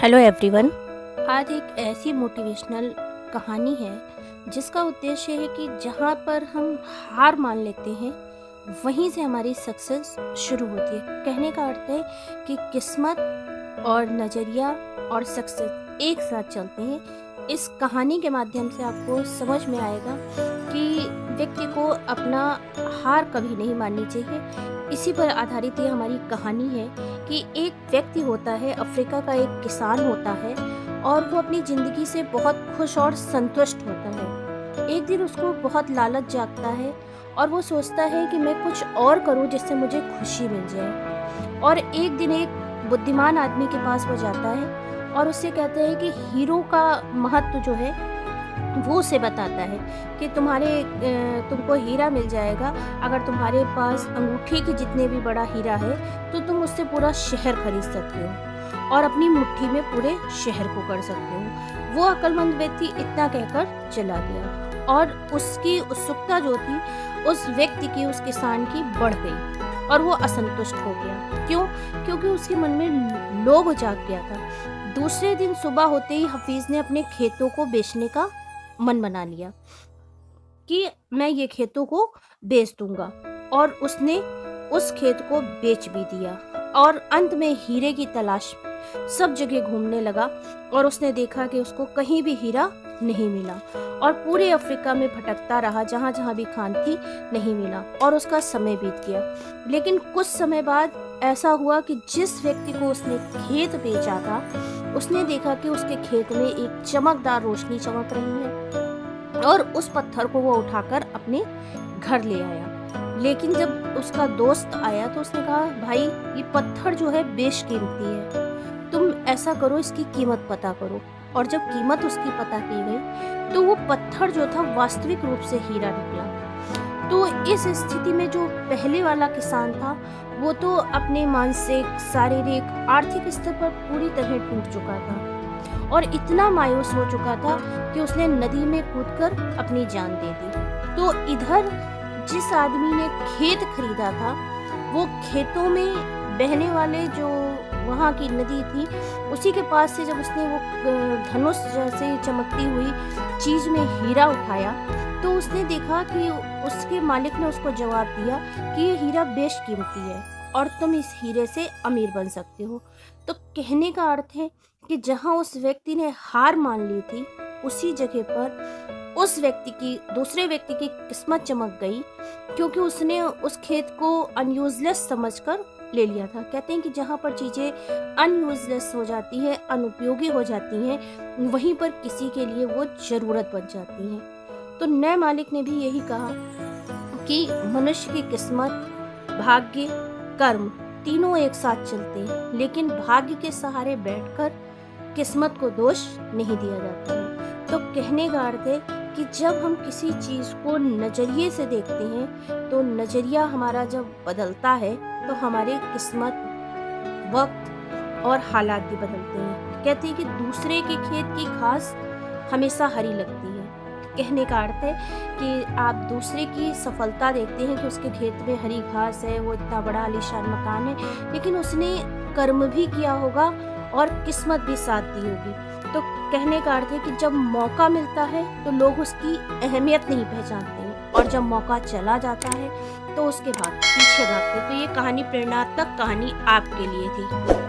Hello everyone. आज एक ऐसी मोटिवेशनल कहानी है जिसका उद्देश्य है कि जहाँ पर हम हार मान लेते हैं वहीं से हमारी सक्सेस शुरू होती है। कहने का अर्थ है कि किस्मत और नज़रिया और सक्सेस एक साथ चलते हैं। इस कहानी के माध्यम से आपको समझ में आएगा कि व्यक्ति को अपना हार कभी नहीं माननी चाहिए। इसी पर आधारित ये हमारी कहानी है कि एक व्यक्ति होता है, अफ्रीका का एक किसान होता है और वो अपनी ज़िंदगी से बहुत खुश और संतुष्ट होता है। एक दिन उसको बहुत लालच जागता है और वो सोचता है कि मैं कुछ और करूं जिससे मुझे खुशी मिल जाए। और एक दिन एक बुद्धिमान आदमी के पास वो जाता है और उससे कहता है कि हीरो का महत्व जो है वो उसे बताता है कि तुमको हीरा मिल जाएगा अगर तुम्हारे पास अंगूठी के जितने भी बड़ा हीरा है तो तुम उससे पूरा शहर खरीद सकते हो और अपनी मुट्ठी में पूरे शहर को कर सकते हो। वो अक्लमंद व्यक्ति इतना कहकर चला गया और उसकी उत्सुकता जो थी उस व्यक्ति की, उस किसान की बढ़ गई और वो असंतुष्ट हो गया। क्यों? क्योंकि उसके मन में लोभ जाग गया था। दूसरे दिन सुबह होते ही हफीज ने अपने खेतों को बेचने का मन बना लिया कि मैं ये खेतों को बेच दूंगा, और उसने उस खेत को बेच भी दिया और अंत में हीरे की तलाश सब जगह घूमने लगा और उसने देखा कि उसको कहीं भी हीरा नहीं मिला और पूरे अफ्रीका में भटकता रहा, जहाँ जहाँ भी खान थी नहीं मिला और उसका समय बीत गया। लेकिन कुछ समय बाद ऐसा हुआ कि जिस व्यक्ति को उसने खेत बेचा था उसने देखा कि उसके खेत में एक चमकदार रोशनी चमक रही है और उस पत्थर को वो उठाकर अपने घर ले आया। लेकिन जब उसका दोस्त आया तो उसने कहा, भाई ये पत्थर जो है बेशकीमती है, तुम ऐसा करो इसकी कीमत पता करो। और जब कीमत उसकी पता की गई तो वो पत्थर जो था वास्तविक रूप से हीरा निकला। तो इस स्थिति में जो पहले वाला किसान था वो तो अपने मानसिक, शारीरिक, आर्थिक स्तर पर पूरी तरह टूट चुका था और इतना मायूस हो चुका था कि उसने नदी में कूदकर अपनी जान दे दी। तो इधर जिस आदमी ने खेत खरीदा था वो खेतों में बहने वाले जो वहाँ की नदी थी उसी के पास से जब उसने वो धनुष जैसे चमकती हुई चीज में हीरा उठाया तो उसने देखा कि उसके मालिक ने उसको जवाब दिया कि ये हीरा बेशकीमती है और तुम इस हीरे से अमीर बन सकते हो। तो कहने का अर्थ है कि जहाँ उस व्यक्ति ने हार मान ली थी उसी जगह पर दूसरे व्यक्ति की किस्मत चमक गई, क्योंकि उसने उस खेत को अनयूजलेस समझकर ले लिया था। कहते हैं कि जहाँ पर चीज़ें अनयूजलेस हो जाती है, अनुपयोगी हो जाती हैं, वहीं पर किसी के लिए वो ज़रूरत बन जाती है। तो नए मालिक ने भी यही कहा कि मनुष्य की किस्मत, भाग्य, कर्म तीनों एक साथ चलते हैं, लेकिन भाग्य के सहारे बैठकर किस्मत को दोष नहीं दिया जाता है। तो कहने का अर्थ है कि जब हम किसी चीज़ को नज़रिए से देखते हैं तो नज़रिया हमारा जब बदलता है तो हमारी किस्मत, वक्त और हालात भी बदलते हैं। कहते हैं कि दूसरे के खेत की घास हमेशा हरी लगती है। कहने का अर्थ है कि आप दूसरे की सफलता देखते हैं कि उसके खेत में हरी घास है, वो इतना बड़ा आलीशान मकान है, लेकिन उसने कर्म भी किया होगा और किस्मत भी साथ दी होगी। तो कहने का अर्थ है कि जब मौका मिलता है तो लोग उसकी अहमियत नहीं पहचानते हैं और जब मौका चला जाता है तो उसके बाद पीछे भागते। तो ये कहानी प्रेरणात्मक कहानी आपके लिए थी।